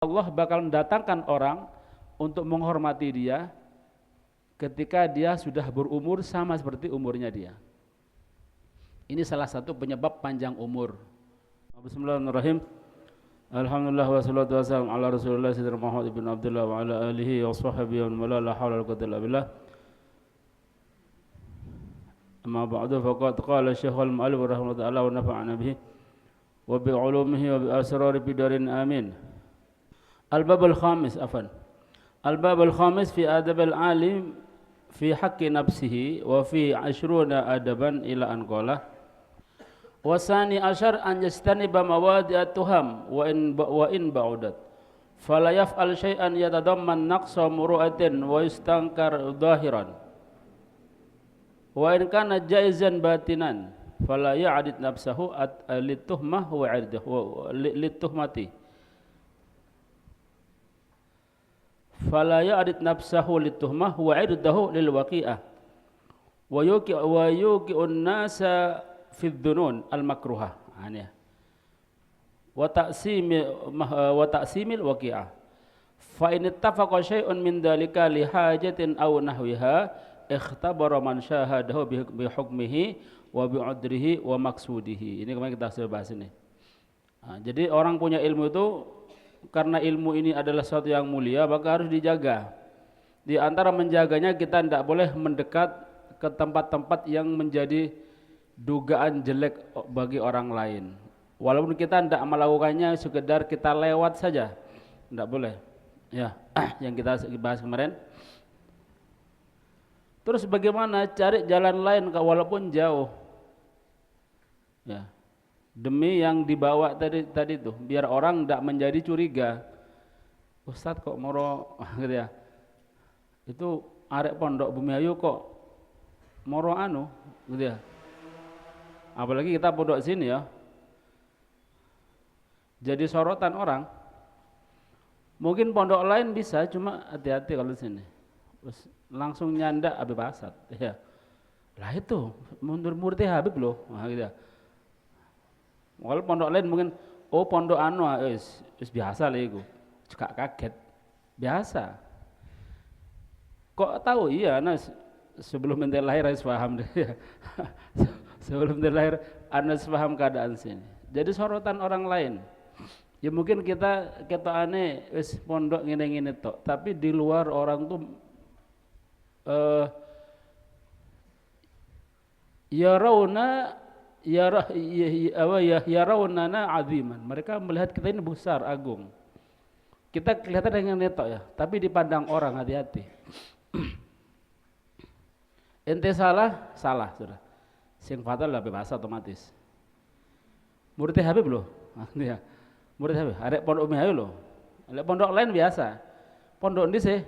Allah bakal mendatangkan orang untuk menghormati dia ketika dia sudah berumur sama seperti umurnya dia. Ini salah satu penyebab panjang umur. Bismillahirrahmanirrahim. Alhamdulillah wassalatu wassalamu ala Rasulillah sayyidina Muhammad ibn Abdullah wa ala alihi wa sahbihi wa man la haula wala quwwata illa billah. Amma ba'du faqad qala Syekhul Mu'allif rahimahullah wa nafa'ana bihi wa bi 'ulumihi wa bi asrari bidarin amin. Al-bab al-khamis afan. Al-bab al-khamis fi adab al-alim fi haqqi nafsihi wa fi 20 adaban ila an qala wasani asyar an yastaniba mawadi'at tuham wa in ba'udat fala yaf'al syai'an yatadamman naqsa muru'atin wa yustankar dhahiran wa in kana jaizan batinan fala ya'did nafsahu lituhmah wa 'irdahu lituhmati fala ya'did nafsahu lituhmah wa 'irdahu lil waqi'ah wa yuqi'un nasa fi dzunun al makruhah wa ta'simil waqi'ah fa in ittafaqa syai'un min dzalika li hajatin aw nahwiha ikhtabara man syahadahu bi hukmihi wa bi udrihi wa maqsudihi. Ini kemarin kita sudah bahas ini. Jadi orang punya ilmu itu karena ilmu ini adalah sesuatu yang mulia maka harus dijaga. Di antara menjaganya kita tidak boleh mendekat ke tempat-tempat yang menjadi dugaan jelek bagi orang lain. Walaupun kita tidak melakukannya, sekedar kita lewat saja, tidak boleh. Ya, yang kita bahas kemarin. Terus bagaimana cari jalan lain walaupun jauh? Ya, demi yang dibawa tadi itu, biar orang tidak menjadi curiga. Ustadz kok moro, gitu ya? Itu arek pondok Bumiayu kok moro anu, gitu ya? Apalagi kita pondok sini ya, jadi sorotan orang. Mungkin pondok lain bisa, cuma hati-hati kalau sini. Terus langsung nyandak Habib Asad, ya. Lah itu murid Habib loh, nah, gitu ya. Kalau pondok lain mungkin, oh pondok anu, is biasa lah itu, cekak kaget, biasa. Kok tahu? Iya, nah sebelum ente lahir harus paham deh. Sebelum terlahir Anas paham keadaan sini. Jadi sorotan orang lain. Ya mungkin kita aneh wis pondok ngene-ngene tok, tapi di luar orang tuh yarawna yarawnana aziman. Mereka melihat kita ini besar, agung. Kita kelihatan dengan netok ya, tapi dipandang orang hati-hati. Ente salah sudah. Sing fatal Habib Asad otomatis. Murid Habib loh, ya. Murid Habib, arek pondok Umi Ayu loh. Arek pondok lain biasa. Pondok ini sih,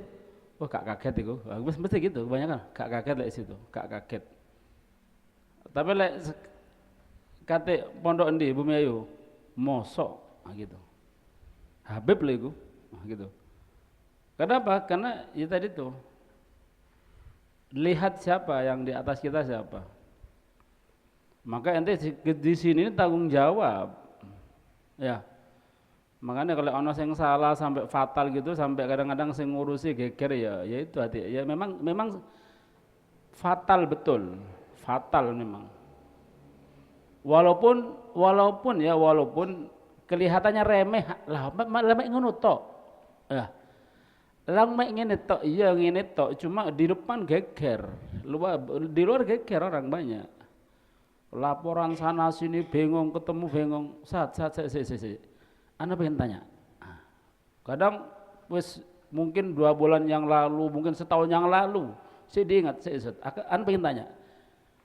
oh gak kaget itu. Mesti gitu, kebanyakan gak kaget lek situ, gak kaget. Tapi lek kate pondok endi Bumi Ayu, mosok, gitu. Habib lho iku, gitu. Kenapa? Karena ya tadi tuh. Lihat siapa yang di atas kita siapa. Maka ente di sini tanggung jawab, ya. Makanya kalau ono yang salah sampai fatal gitu, sampai kadang-kadang sing ngurusi geger ya itu hati. Ya memang fatal betul, fatal memang. Walaupun kelihatannya remeh, lah mek ngono tok, ya. Lang mek ngene tok, iya ngene tok, cuma di depan geger, di luar geger orang banyak. Laporan sana sini bingung, ketemu bingung. Anda pengen tanya. Kadang wis mungkin 2 bulan yang lalu, mungkin setahun yang lalu, saya diingat, Anda pengen tanya.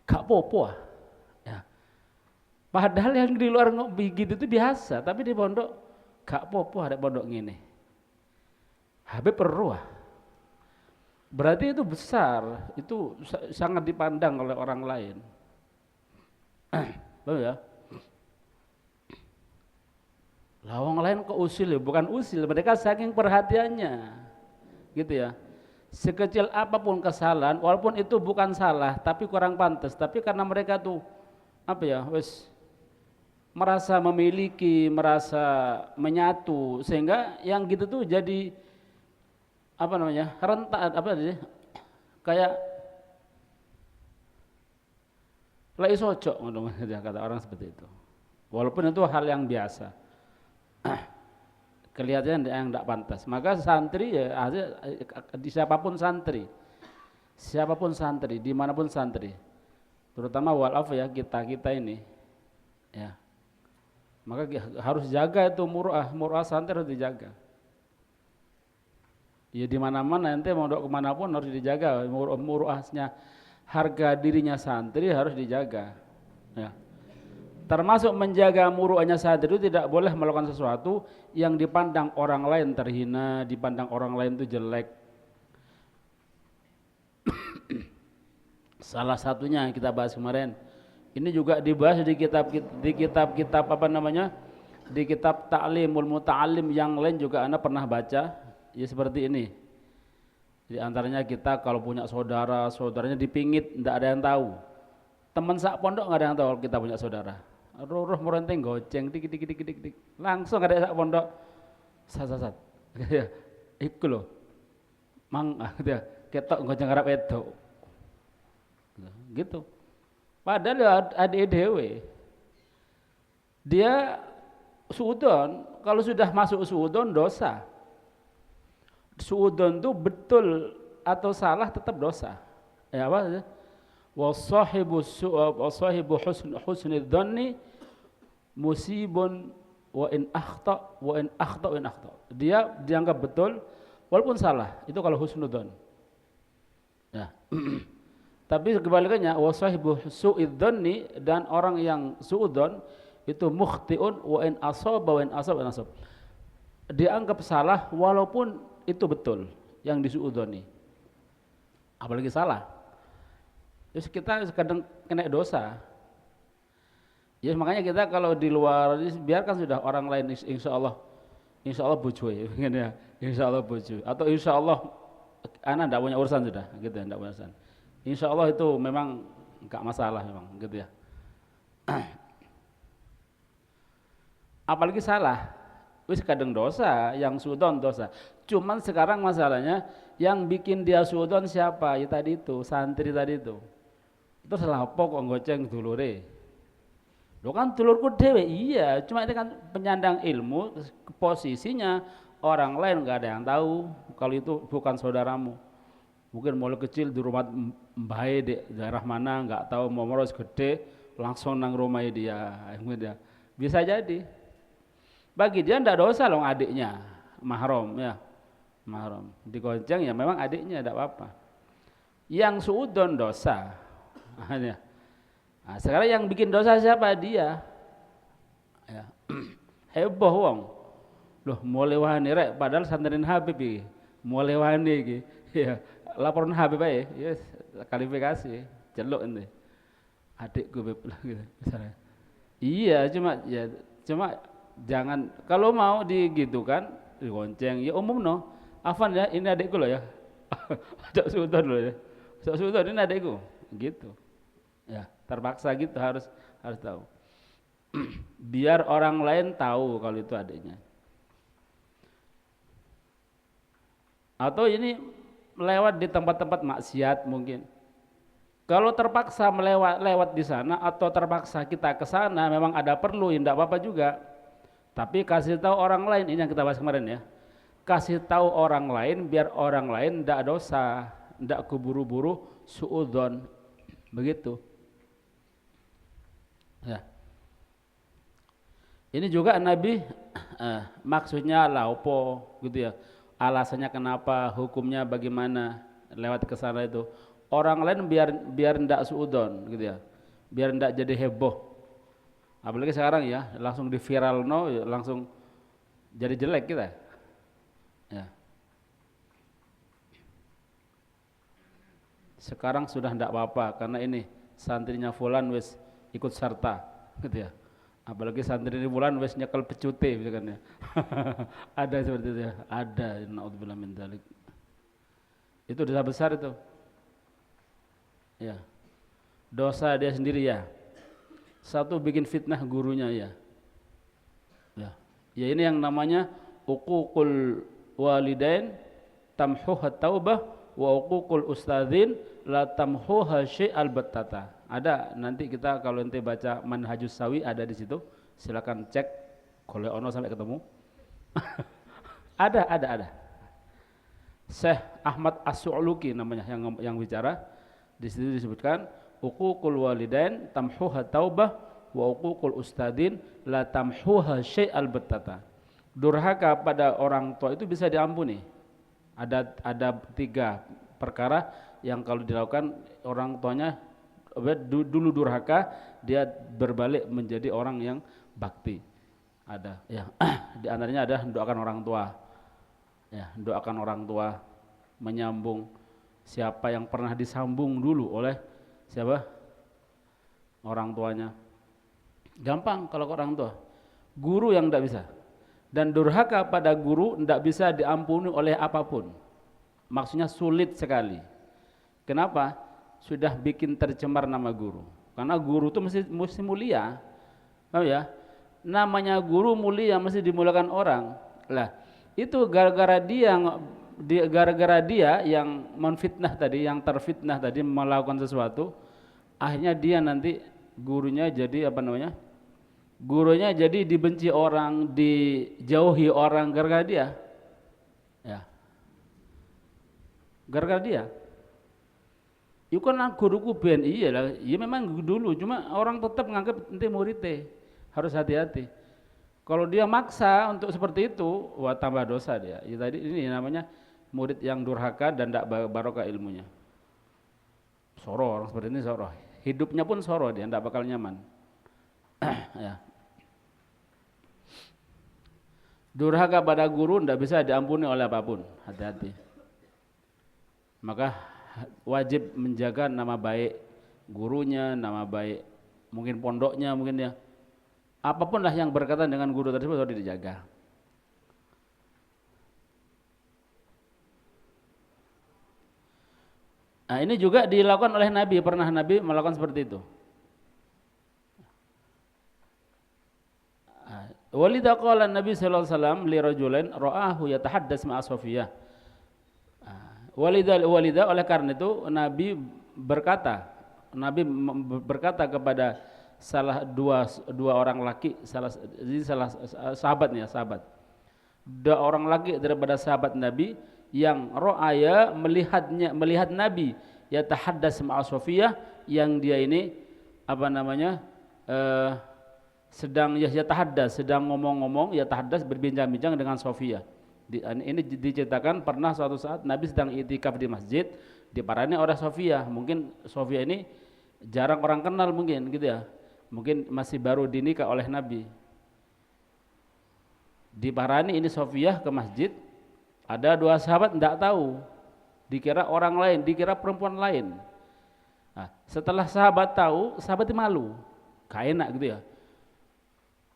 Gak popo ya. Padahal yang di luar begitu itu biasa, tapi di pondok gak popo ada pondok ngene. Habib perlu. Berarti itu besar, itu sangat dipandang oleh orang lain. Betul ya? Lawang lain kok usil ya? Bukan usil, mereka saking perhatiannya, gitu ya. Sekecil apapun kesalahan, walaupun itu bukan salah, tapi kurang pantas. Tapi karena mereka tuh apa ya, wes merasa memiliki, merasa menyatu, sehingga yang gitu tuh jadi apa namanya, rentan, apa sih, kayak lai socok, kata orang seperti itu. Walaupun itu hal yang biasa, kelihatannya yang tidak pantas. Maka santri ya, siapapun santri, dimanapun santri, terutama walaf ya kita ini, ya, maka harus jaga itu muruah santri harus dijaga. Ya di mana-mana ente mau kemanapun harus dijaga muruahnya, harga dirinya santri harus dijaga. Ya. Termasuk menjaga muruahnya santri itu tidak boleh melakukan sesuatu yang dipandang orang lain terhina, dipandang orang lain itu jelek. Salah satunya yang kita bahas kemarin, ini juga dibahas di kitab apa namanya, di kitab Ta'limul Muta'allim yang lain juga Anda pernah baca, ya seperti ini. Di antaranya kita kalau punya saudaranya dipingit, tidak ada yang tahu. Teman sak pondok nggak ada yang tahu kalau kita punya saudara. Roh merenteng goceng dik langsung ada sak pondok sat ya iku lho mang gitu ya ketok goceng arep wedok gitu, padahal adik dewe dia suudon, kalau sudah masuk suudon dosa. Suudon itu betul atau salah tetap dosa, ya apa, wasahibu husnul dhanni musibun wa in akhta. Dia dianggap betul walaupun salah, itu kalau husnudzon. Ya. Tapi kebalikannya wasahibu su'idzanni, dan orang yang suudzon itu mukhtiun wa in asaba. Dianggap salah walaupun itu betul yang disuudzoni. Apalagi salah. Terus kita kadang kena dosa. Ya makanya kita kalau di luar biarkan sudah orang lain, insya Allah bojo ya, insya Allah bojo, atau insya Allah anak tidak punya urusan sudah, gitu ya, tidak punya urusan. Insya Allah itu memang enggak masalah memang, gitu ya. Apalagi salah, wis kadang dosa, yang sudon dosa. Cuman sekarang masalahnya yang bikin dia sudon siapa? Ya tadi itu, santri tadi itu. Itu salah apa kok ngoceng dulure? Lo kan dulurku dewe, iya, cuma itu kan penyandang ilmu, posisinya orang lain nggak ada yang tahu kalau itu bukan saudaramu. Mungkin mulai kecil di rumah mbae di daerah mana nggak tahu, mau moros gede langsung nang rumah dia, bisa jadi. Bagi dia ndak dosa loh adiknya, mahram ya, mahram digonceng ya memang adiknya tidak apa-apa. Yang suudon dosa, hanya. Nah, sekarang yang bikin dosa siapa? Dia. Ya. Heboh wong. Loh mulai wani rek padahal santerin Habib iki. Mulai wani iki. Ya, laporan Habib ae. Ya kualifikasi, celuk ente. Adikku Beb gitu misalnya. Iya, cuma jangan kalau mau digitukan, digonceng ya umum no. Afan ya, ini adikku loh ya. Cok sultan loh ya. Cok sultan ini adikku. Gitu. Ya, terpaksa gitu harus tahu. Biar orang lain tahu kalau itu adiknya. Atau ini lewat di tempat-tempat maksiat mungkin. Kalau terpaksa lewat di sana atau terpaksa kita ke sana, memang ada perlu, ya enggak apa-apa juga. Tapi kasih tahu orang lain, ini yang kita bahas kemarin ya. Kasih tahu orang lain biar orang lain enggak dosa, enggak keburu-buru suudzon. Begitu. Ya. Ini juga Nabi maksudnya laupo gitu ya. Alasannya kenapa, hukumnya bagaimana lewat ke sana itu. Orang lain biar ndak suudon gitu ya. Biar ndak jadi heboh. Apalagi sekarang ya, langsung di viral no, langsung jadi jelek kita. Ya. Sekarang sudah ndak apa-apa karena ini santrinya fulan wis ikut serta gitu ya. Apalagi santri ini bulan wes nyekel pecute misalkan ya. Ada seperti itu ya, ada, naudzubillah min dzalik. Itu dosa besar itu. Ya. Dosa dia sendiri ya. Satu bikin fitnah gurunya ya. Ya ini yang namanya uququl walidain tamhuha taubah wa uququl ustadzin la tamhuha syai'al battata. Ada nanti kita kalau nanti baca Manhajus Sawi ada di situ. Silakan cek kalau ono sampai ketemu. Ada. Syekh Ahmad As-Su'luki namanya yang bicara. Di situ disebutkan uququl walidain tamhuha taubah wa uququl ustadzin la tamhuha syai'al battata. Durhaka pada orang tua itu bisa diampuni. Ada 3 perkara yang kalau dilakukan orang tuanya dulu durhaka, dia berbalik menjadi orang yang bakti. Ada ya. Di antaranya ada doakan orang tua. Ya, doakan orang tua, menyambung siapa yang pernah disambung dulu oleh siapa? Orang tuanya. Gampang kalau ke orang tua. Guru yang tidak bisa. Dan durhaka pada guru tidak bisa diampuni oleh apapun. Maksudnya sulit sekali. Kenapa? Sudah bikin tercemar nama guru. Karena guru itu mesti mulia. Paham ya? Namanya guru mulia, mesti dimuliakan orang. Lah, itu gara-gara dia yang menfitnah tadi, yang terfitnah tadi melakukan sesuatu, akhirnya dia nanti gurunya jadi apa namanya? Gurunya jadi dibenci orang, dijauhi orang gara-gara dia. Ya. Gara-gara dia. Itu kan guruku ben iya lah, iya memang dulu, cuma orang tetap menganggap nanti muridnya. Harus hati-hati. Kalau dia maksa untuk seperti itu, wah tambah dosa dia. Ya, tadi ini namanya murid yang durhaka dan tidak barokah ilmunya. Soro orang seperti ini soro. Hidupnya pun soro dia, tidak bakal nyaman. Ya. Durhaka pada guru tidak bisa diampuni oleh apapun. Hati-hati. Maka wajib menjaga nama baik gurunya, nama baik mungkin pondoknya, mungkin ya. Apapun lah yang berkaitan dengan guru tersebut harus dijaga. Nah, ini juga dilakukan oleh Nabi, pernah Nabi melakukan seperti itu. Walidha qala Nabi sallallahu alaihi wasallam li rajulain ra'ahu yatahaddas ma'a Safiyah. Walidha oleh karena itu Nabi berkata kepada salah dua orang laki, salah sahabatnya, sahabat. Dua orang laki daripada sahabat Nabi yang ro'aya melihat Nabi yatahaddas ma'a Safiyah, yang dia ini apa namanya sedang ngomong-ngomong, yatahaddas berbincang-bincang dengan Safiyah. Ini diceritakan pernah suatu saat Nabi sedang itikaf di masjid, diparani oleh Safiyah. Mungkin Safiyah ini jarang orang kenal mungkin gitu ya. Mungkin masih baru dinikah oleh Nabi. Diparani ini Safiyah ke masjid, ada 2 sahabat tidak tahu, dikira orang lain, dikira perempuan lain. Nah, setelah sahabat tahu, sahabat malu, gak enak gitu ya.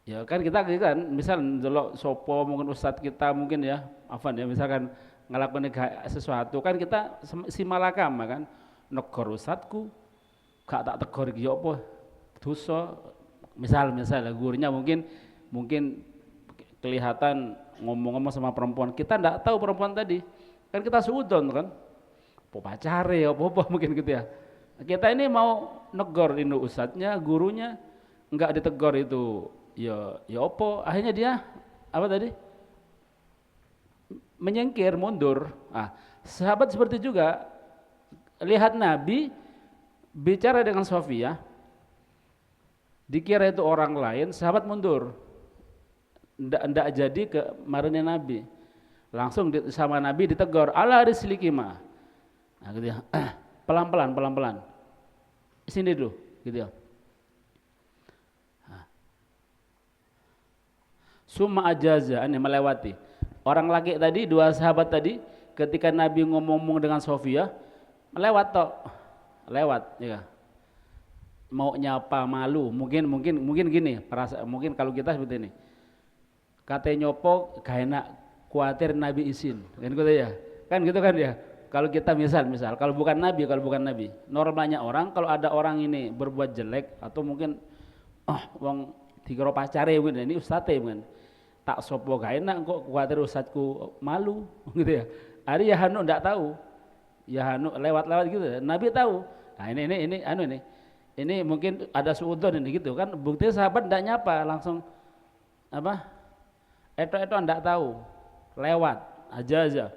Ya kan kita kan misal delok sopo mungkin ustadz kita mungkin ya, afan ya, misalkan ngelakuin sesuatu kan kita si malakam kan, negor ustadku gak tak tegor iki apa dosa, misal gurunya mungkin kelihatan ngomong-ngomong sama perempuan, kita ndak tahu perempuan tadi kan, kita suudon kan pacare apa mungkin gitu ya. Kita ini mau negor ini ustadznya, gurunya enggak ditegor itu ya apa, akhirnya dia apa tadi menyingkir, mundur. Sahabat seperti juga lihat Nabi bicara dengan Safiyah, dikira itu orang lain, sahabat mundur, ndak jadi ke marahnya Nabi, langsung sama Nabi ditegur, ala rislikima, gitu ya. pelan-pelan sini dulu gitu ya. Summa ajaza, ini melewati orang laki tadi, 2 sahabat tadi, ketika Nabi ngomong dengan Safiyah lewat ya, mau nyapa malu, mungkin gini, mungkin kalau kita seperti ini, katanya nyopo gak enak, khawatir Nabi izin, kan gitu ya, kalau kita misal kalau bukan Nabi, normalnya orang kalau ada orang ini berbuat jelek atau mungkin wong dikira pacare mungkin, ini ustadz mungkin, tak sopo gak enak kok kuatir ustadku malu gitu ya. Ari ya Hanu ndak tahu. Ya Hanu lewat-lewat gitu. Nabi tahu. Nah ini mungkin ada suudzon ini gitu kan. Buktinya sahabat ndak nyapa, langsung apa? Itu ndak tahu. Lewat aja.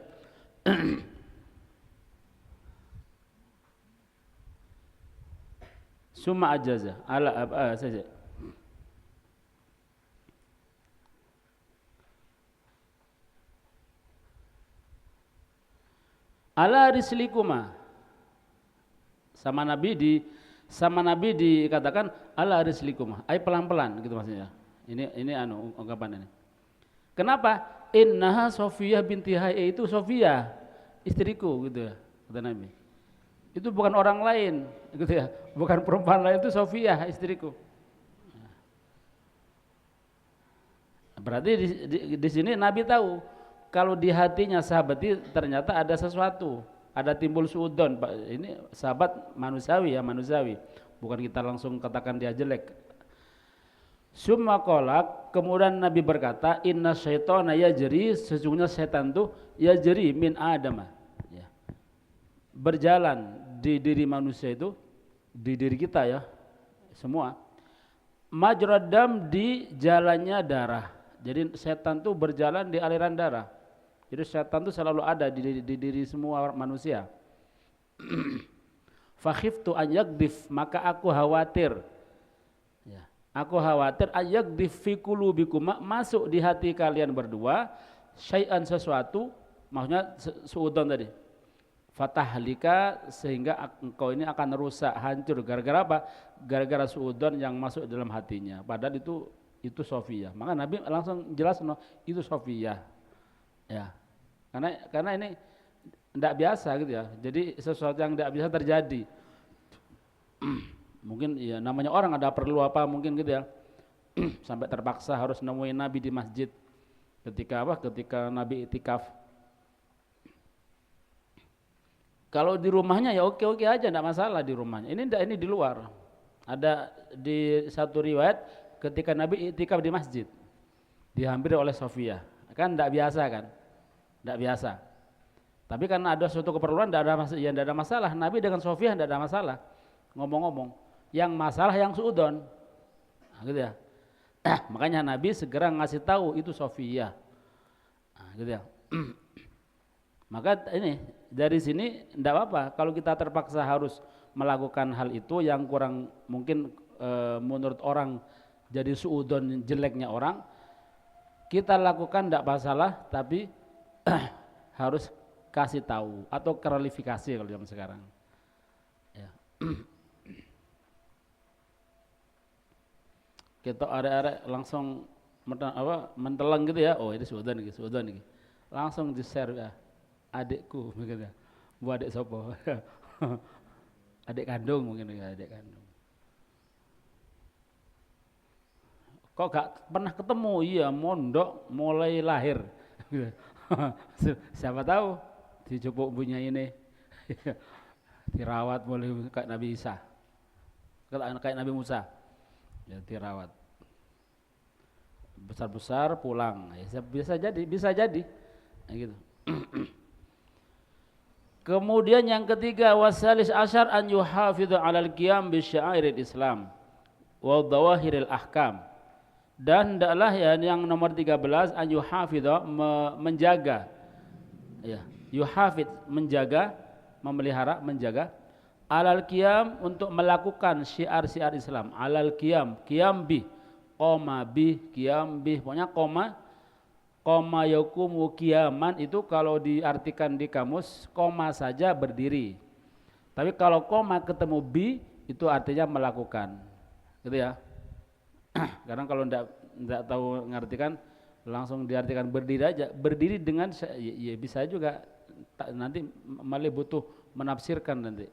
Summa ajaza ala apa saja. Ala rislikuma. Sama Nabi dikatakan ala rislikuma. Ai pelan-pelan gitu maksudnya. Ini ungkapan ini. Kenapa? Innaha Sofiyah binti Hayy, itu Sofiyah istriku gitu ya, kata Nabi. Itu bukan orang lain gitu ya, bukan perempuan lain, itu Sofiyah istriku. Berarti di sini Nabi tahu kalau di hatinya sahabat itu ternyata ada sesuatu, ada timbul suudzon. Ini sahabat manusiawi, bukan kita langsung katakan dia jelek. Summa qala, kemudian Nabi berkata, inna syaitana yajri, sesungguhnya setan itu yajri min Adam, ya, berjalan di diri manusia itu, di diri kita ya semua, majrad dam, di jalannya darah. Jadi setan itu berjalan di aliran darah. Jadi setan itu selalu ada di diri semua manusia. Fakhiftu an yakdif, maka aku khawatir, ya, aku khawatir ayakdif fi qulubikum, masuk di hati kalian berdua syai'an, sesuatu, maksudnya suudzon tadi, fatahlika, sehingga engkau ini akan rusak, hancur, gara-gara apa? Gara-gara suudzon yang masuk dalam hatinya. Padahal itu Sofiyah. Maka Nabi langsung jelas, no, itu Sofiyah, ya, karena ini tidak biasa gitu ya. Jadi sesuatu yang tidak biasa terjadi. Mungkin ya namanya orang ada perlu apa mungkin gitu ya. Sampai terpaksa harus nemuin Nabi di masjid ketika Nabi itikaf. Kalau di rumahnya ya oke aja, tidak masalah di rumahnya. Ini di luar. Ada di satu riwayat ketika Nabi itikaf di masjid dihampiri oleh Sofiyah. Kan tidak biasa kan? Tidak biasa. Tapi karena ada suatu keperluan, tidak ada masalah. Nabi dengan Sofiyah tidak ada masalah. Ngomong-ngomong, yang masalah yang suudzon, nah, gitu ya. Makanya Nabi segera ngasih tahu itu Sofiyah, nah, gitu ya. Maka ini dari sini tidak apa-apa kalau kita terpaksa harus melakukan hal itu yang kurang mungkin menurut orang jadi suudzon, jeleknya orang, kita lakukan tidak masalah, tapi harus kasih tahu atau klarifikasi kalau zaman sekarang. Ya. Kita ada langsung mentelang gitu ya, oh ini suudzon nih, langsung di share ya, adikku begitu ya, bu adik sopo, adik kandung mungkin ya, adik kandung. Kok gak pernah ketemu? Iya, mondok mulai lahir. Siapa tahu dijupuk punya ini, dirawat mulai kayak Nabi Isa, kayak Nabi Musa. Ya, dirawat besar pulang, ya, bisa jadi ya, gitu. Kemudian yang ketiga, wasalis asyar an yuhafidhu alal qiyam bi sya'airil Islam wa dhawahiril ahkam, dan hendaklah ya yang nomor 13 an yuhafidhu, menjaga, ya, yuhafid, menjaga, memelihara, menjaga, alal qiyam, untuk melakukan syiar-syiar Islam, alal qiyam, qiyam bi, qoma bi, qiyam bi, pokoknya koma yakumu qiyaman itu kalau diartikan di kamus koma saja berdiri, tapi kalau koma ketemu bi itu artinya melakukan, gitu ya. Kadang kalau enggak tahu ngartikan langsung diartikan berdiri aja, berdiri dengan ya bisa juga, nanti malah butuh menafsirkan nanti.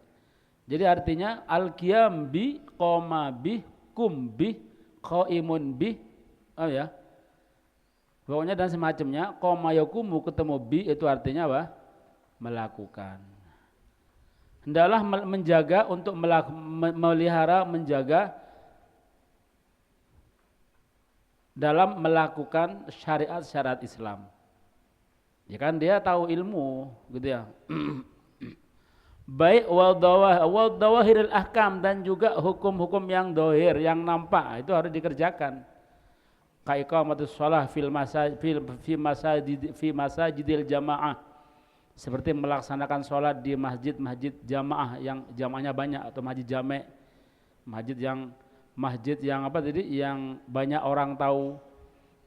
Jadi artinya al-qiyam bi, qoma bi, kum bi, qaimun bi, oh ya. Pokoknya dan semacamnya, qoma yakumu ketemu bi itu artinya apa? Melakukan. Hendaklah menjaga, untuk memelihara, menjaga dalam melakukan syariat-syariat Islam. Ya kan dia tahu ilmu gitu ya. Baik wal dawahiril ahkam, dan juga hukum-hukum yang dohir, yang nampak itu harus dikerjakan. Ka iqamatus shalah fi masajidil jamaah, seperti melaksanakan sholat di masjid-masjid jamaah yang jamaahnya banyak, atau masjid jamek, masjid yang apa tadi, yang banyak orang tahu,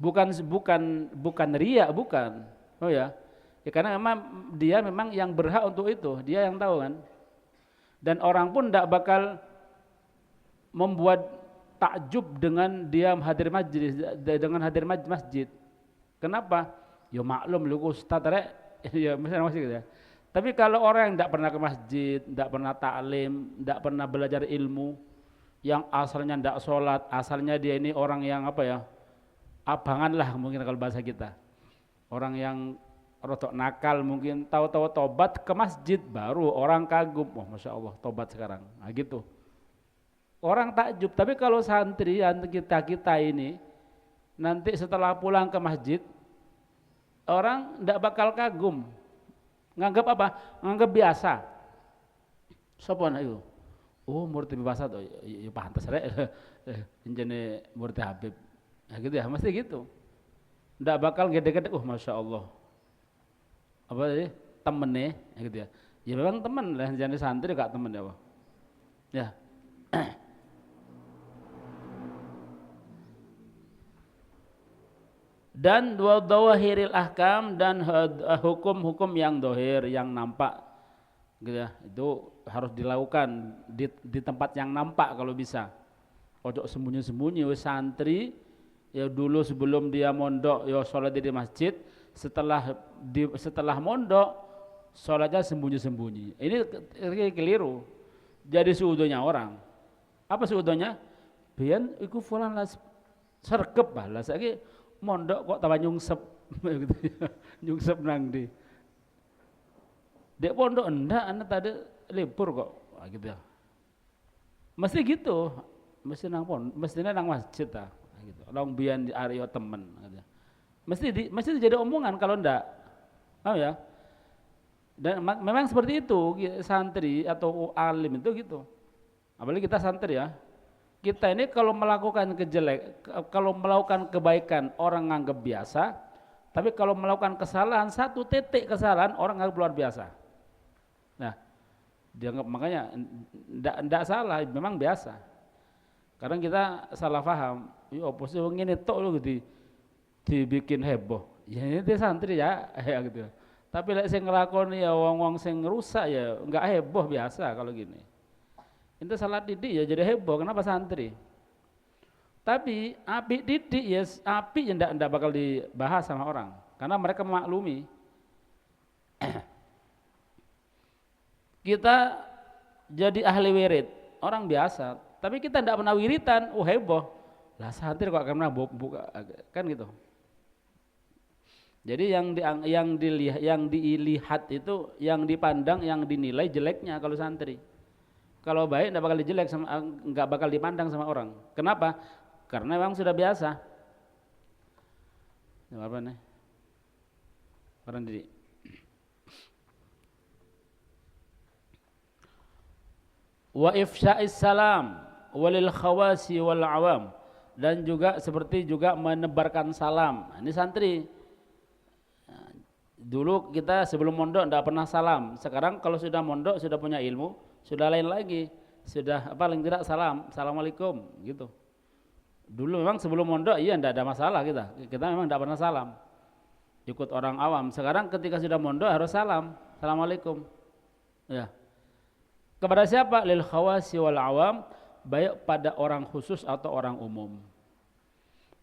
bukan riya, bukan. Oh ya, karena memang dia memang yang berhak untuk itu, dia yang tahu kan. Dan orang pun tidak bakal membuat takjub dengan dia hadir masjid. Kenapa? Ya maklum lu ustaz rek, ya misalnya masih gitu ya. Tapi kalau orang yang tidak pernah ke masjid, tidak pernah taklim, tidak pernah belajar ilmu, yang asalnya tidak sholat, asalnya dia ini orang yang apa ya, abangan lah mungkin kalau bahasa kita, orang yang rotok nakal, mungkin tahu-tahu tobat ke masjid, baru orang kagum, wah masya Allah tobat sekarang, nah gitu, orang takjub. Tapi kalau santri kita ini nanti setelah pulang ke masjid, orang tidak bakal kagum, nganggap apa? Nganggap biasa. Sopan itu, oh murti biasa tuh, ya pantas rek, jadi murti Habib, nah, gitu ya, mesti gitu. Tidak bakal gede-gede, masya Allah. Apa tadi? Temennya, gitu ya. Ya memang temen lah, jadi santri gak temen ya, Pak. Ya. Dan dawahiril ahkam, dan hukum-hukum yang dohir, yang nampak, gitu ya. Itu harus dilakukan di tempat yang nampak kalau bisa. Ojo sembunyi-sembunyi, santri ya dulu sebelum dia mondok ya sholat di masjid, setelah mondok sholatnya sembunyi-sembunyi. Ini keliru. Jadi suudonya orang. Apa suudonya? Biar iku fulan lah sergep lah. Saiki mondok kok tambah nyungsep gitu ya. Nyungsep nang di. Dek pondok enggak, anak tadi libur kok. Nah, gitu ya. Mesti gitu. Mesti nang pondok, mestinya nang masjid ta. Nah, gitu. Long bian di area temen gitu. Mesti jadi omongan kalau enggak. Paham ya? Dan memang seperti itu santri atau alim itu gitu. Apalagi kita santri ya. Kita ini kalau melakukan kalau melakukan kebaikan orang nganggap biasa, tapi kalau melakukan kesalahan, satu titik kesalahan orang nganggap luar biasa. Nah, dianggap, makanya enggak salah, memang biasa. Kadang kita salah paham. Ya opo sih wong ngene tok lho gitu. Dibikin heboh, ya ini dia santri ya, gitu. Tapi lek sing nglakoni ya wong-wong sing ngerusak ya enggak heboh, biasa kalau gini. Itu salah didik ya jadi heboh, kenapa santri? Tapi api didik ya, api yang enggak bakal dibahas sama orang, karena mereka memaklumi. Kita jadi ahli wirid, orang biasa, tapi kita enggak pernah wiritan, heboh. Lah santri kok akan buka kan gitu. Jadi yang dilihat itu, yang dipandang, yang dinilai jeleknya kalau santri. Kalau baik enggak bakal dipandang sama orang. Kenapa? Karena memang sudah biasa. Apa nih? Orang didik. Wa ifsya'is salam walil khawasi wal awam, dan juga seperti juga menebarkan salam. Ini santri. Dulu kita sebelum mondok tidak pernah salam. Sekarang kalau sudah mondok, sudah punya ilmu, sudah lain lagi. Sudah paling tidak salam, assalamualaikum gitu. Dulu memang sebelum mondok iya tidak ada masalah kita. Kita memang tidak pernah salam. Ikut orang awam. Sekarang ketika sudah mondok harus salam, assalamualaikum. Ya. Kepada siapa? Lil khawasi wal awam, baik pada orang khusus atau orang umum.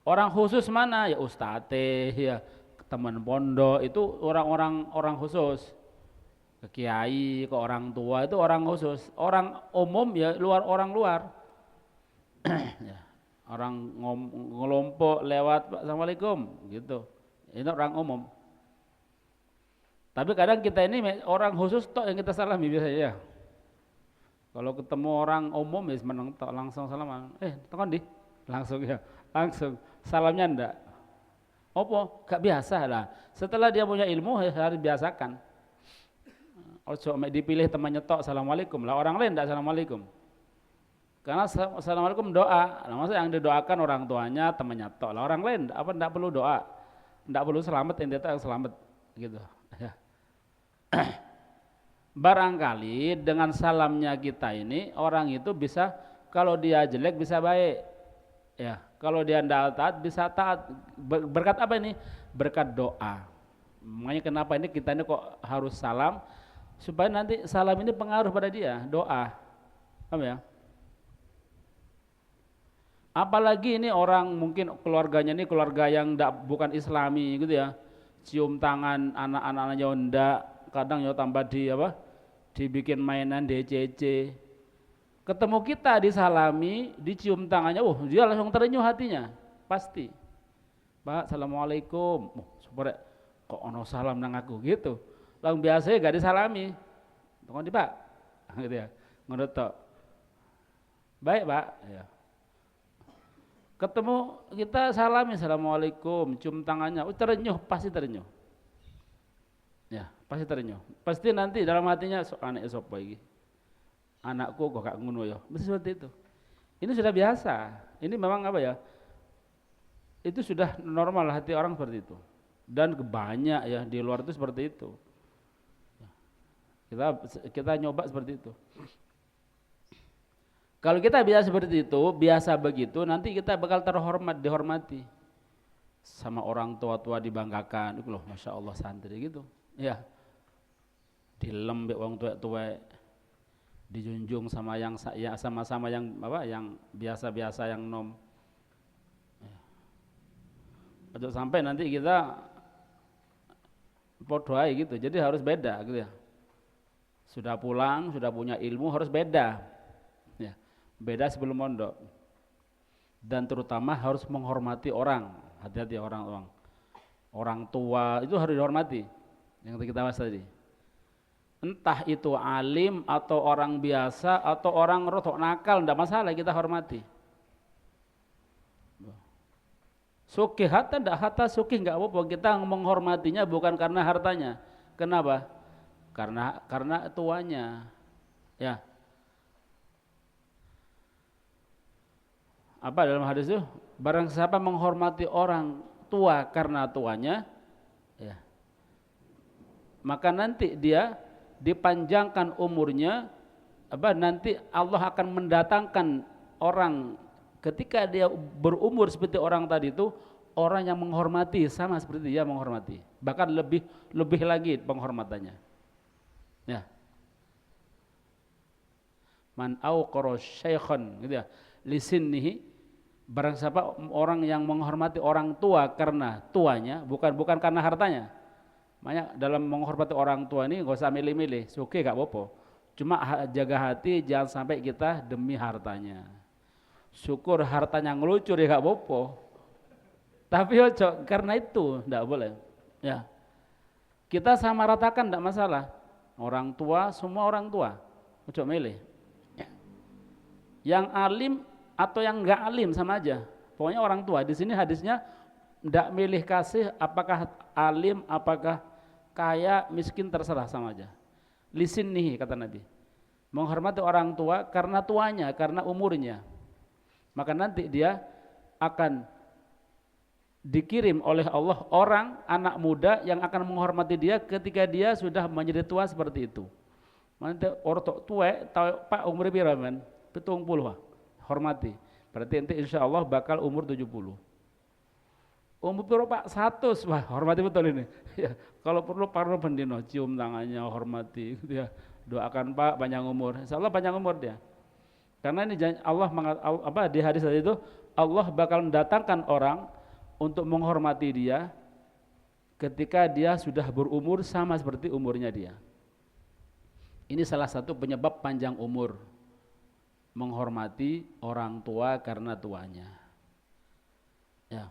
Orang khusus mana? Ya ustadz, ya teman pondok, itu orang khusus. Ke kiai, ke orang tua itu orang khusus. Orang umum ya orang luar. Ya, orang ngelompok lewat assalamualaikum gitu. Ini orang umum. Tapi kadang kita ini orang khusus tok yang kita salami biasanya ya. Kalau ketemu orang umum ya menang tok langsung salaman. Tekan di, langsung ya, langsung. salamnya ndak. Opo? Gak biasa lah. Setelah dia punya ilmu harus biasakan. Ojo dipilih temannya tok assalamualaikum lah, orang lain ndak assalamualaikum. Karena assalamualaikum doa, nah, maksudnya yang didoakan orang tuanya, temannya tok lah, orang lain apa ndak perlu doa, ndak perlu selamat, ente yang selamat gitu. Ya. Barangkali dengan salamnya kita ini orang itu bisa, kalau dia jelek bisa baik, ya. Kalau dia ndak taat bisa taat. Berkat apa ini? Berkat doa. Makanya kenapa ini kita ini kok harus salam, supaya nanti salam ini pengaruh pada dia, doa. Paham ya? Apalagi ini orang mungkin keluarganya ini keluarga yang bukan Islami gitu ya, cium tangan anak-anaknya ndak, kadang ya tambah di apa, dibikin mainan DCC. Ketemu kita disalami, dicium tangannya, dia langsung terenyuh hatinya, pasti. Pak, assalamualaikum, supaya kok ono salam nang aku gitu. Lang biasanya gak disalami, tunggu di Pak, gitu ya, ngono tok. Baik Pak, ya. Ketemu kita salami, assalamualaikum, cium tangannya, terenyuh, pasti terenyuh. Ya, pasti terenyuh. Pasti nanti dalam hatinya anak sapa iki. Anakku kok gak ngono ya. Mesti seperti itu. Ini sudah biasa. Ini memang apa ya? Itu sudah normal hati orang seperti itu. Dan banyak ya di luar itu seperti itu. Kita nyoba seperti itu. Kalau kita biasa seperti itu, biasa begitu, nanti kita bakal dihormati. Sama orang tua-tua dibanggakan, itu loh, masya Allah santri gitu. Ya, dilembek orang tua-tua, dijunjung sama yang ya, sama-sama yang apa, yang biasa-biasa yang nom. Ya. Sampai nanti kita podoai gitu, jadi harus beda gitu ya. Sudah pulang, sudah punya ilmu harus beda. Ya. Beda sebelum mondok. Dan terutama harus menghormati orang. Hati-hati orang tua itu harus dihormati. Yang kita bahas tadi. Entah itu alim atau orang biasa atau orang rotok nakal, tidak masalah, kita hormati. Sugih hatta tidak hatta sugih nggak apa-apa, kita menghormatinya bukan karena hartanya. Kenapa? Karena tuanya. Ya. Apa dalam hadis itu? Barang siapa menghormati orang tua karena tuanya, ya, maka nanti dia dipanjangkan umurnya, nanti Allah akan mendatangkan orang ketika dia berumur seperti orang tadi itu, orang yang menghormati sama seperti dia menghormati, bahkan lebih lagi penghormatannya. Ya. Man auqara syaikhan gitu ya, lisinnihi. Barang siapa orang yang menghormati orang tua karena tuanya, bukan karena hartanya. Makanya dalam menghormati orang tua ini gak usah milih-milih, suke gak apa-apa. Cuma jaga hati jangan sampai kita demi hartanya. Syukur hartanya ngelucur ya gak apa-apa. Tapi ojo karena itu gak boleh. Ya. Kita sama ratakan gak masalah. Orang tua semua orang tua. Ojo milih. Yang alim atau yang enggak alim sama aja. Pokoknya orang tua. Di sini hadisnya enggak milih kasih apakah alim, apakah kaya, miskin, terserah sama aja. Lisinnihi kata Nabi. Menghormati orang tua karena tuanya, karena umurnya. Maka nanti dia akan dikirim oleh Allah orang anak muda yang akan menghormati dia ketika dia sudah menjadi tua seperti itu. Nanti orang tua tahu Pak umur berapa men? 70. Hormati. Berarti nanti insya Allah bakal umur 70. Umur berapa Pak? 100. Wah, hormati betul ini. Ya, kalau perlu parno bendino, cium tangannya, hormati. Gitu ya. Doakan Pak panjang umur. Insya Allah panjang umur dia. Karena ini Allah di hadis tadi itu Allah bakal mendatangkan orang untuk menghormati dia ketika dia sudah berumur sama seperti umurnya dia. Ini salah satu penyebab panjang umur. Menghormati orang tua karena tuanya. Ya.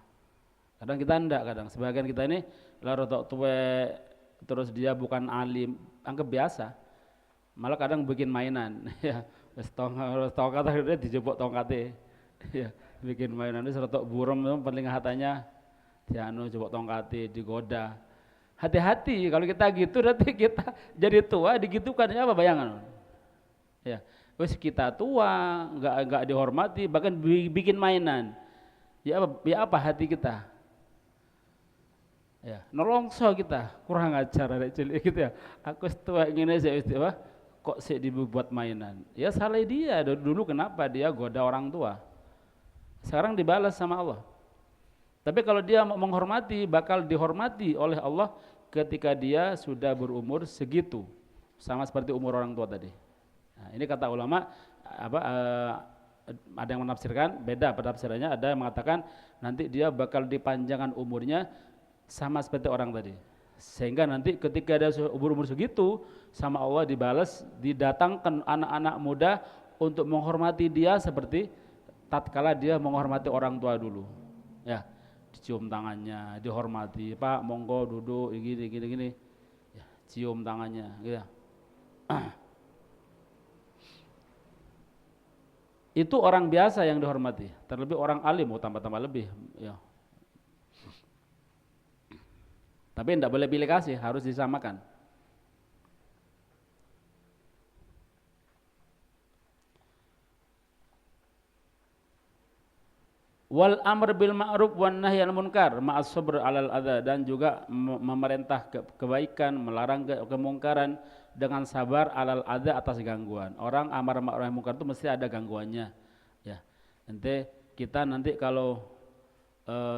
Kadang kita enggak, sebagian kita ini larotok tua terus dia bukan alim, anggap biasa. Malah kadang bikin mainan, ya. Wis tongkat dia dijebok tongkatnya. Ya. bikin mainan itu serotok buram itu paling hatanya dianu coba tongkati digoda. Hati-hati kalau kita gitu nanti kita jadi tua digitukan apa bayangan. Ya, wes kita tua, enggak dihormati, bahkan bikin mainan. Ya apa hati kita? Ya, nolongso kita, kurang ajar ada cilik gitu ya. Aku tua ngene sih apa? Kok sih dibuat mainan? Ya salah dia. Dulu kenapa dia goda orang tua? Sekarang dibalas sama Allah. Tapi kalau dia menghormati, bakal dihormati oleh Allah ketika dia sudah berumur segitu, sama seperti umur orang tua tadi. Nah, ini kata ulama ada yang menafsirkan beda penafsirannya, ada yang mengatakan nanti dia bakal dipanjangkan umurnya sama seperti orang tadi, sehingga nanti ketika dia umur segitu sama Allah dibalas, didatangkan anak-anak muda untuk menghormati dia seperti tatkala dia menghormati orang tua dulu, ya dicium tangannya, dihormati, Pak monggo duduk gini, ya, cium tangannya, gitu. Itu orang biasa yang dihormati, terlebih orang alim mau tambah-tambah lebih, ya. Tapi tidak boleh pilih kasih, harus disamakan. Wal amr bil ma'ruf wan nahy anil munkar ma'as sabr 'alal adza, dan juga memerintah kebaikan, melarang kemungkaran dengan sabar 'alal adza, atas gangguan. Orang amar ma'ruf nahi munkar itu mesti ada gangguannya. Ya. Kita nanti kalau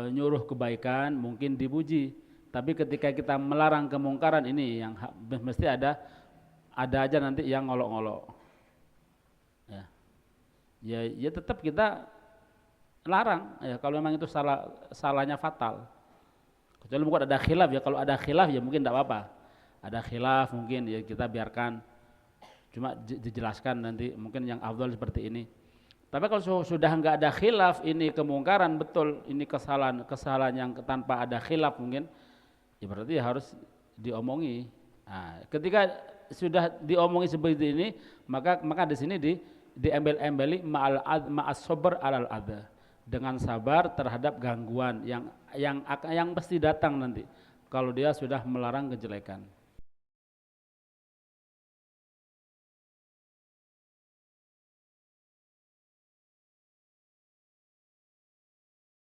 nyuruh kebaikan mungkin dipuji, tapi ketika kita melarang kemungkaran ini yang mesti ada aja nanti yang ngolok-ngolok. Ya tetap kita larang ya, kalau memang itu salahnya fatal. Kecuali mungkin ada khilaf ya, kalau ada khilaf ya mungkin tidak apa-apa. Ada khilaf mungkin ya kita biarkan, cuma dijelaskan nanti mungkin yang afdal seperti ini. Tapi kalau sudah enggak ada khilaf, ini kemungkaran betul, ini kesalahan yang tanpa ada khilaf mungkin, ya berarti harus diomongi. Nah, ketika sudah diomongi seperti ini, maka di sini diembel-embeli ma'as sabr 'alal adza, dengan sabar terhadap gangguan yang pasti datang nanti kalau dia sudah melarang kejelekan.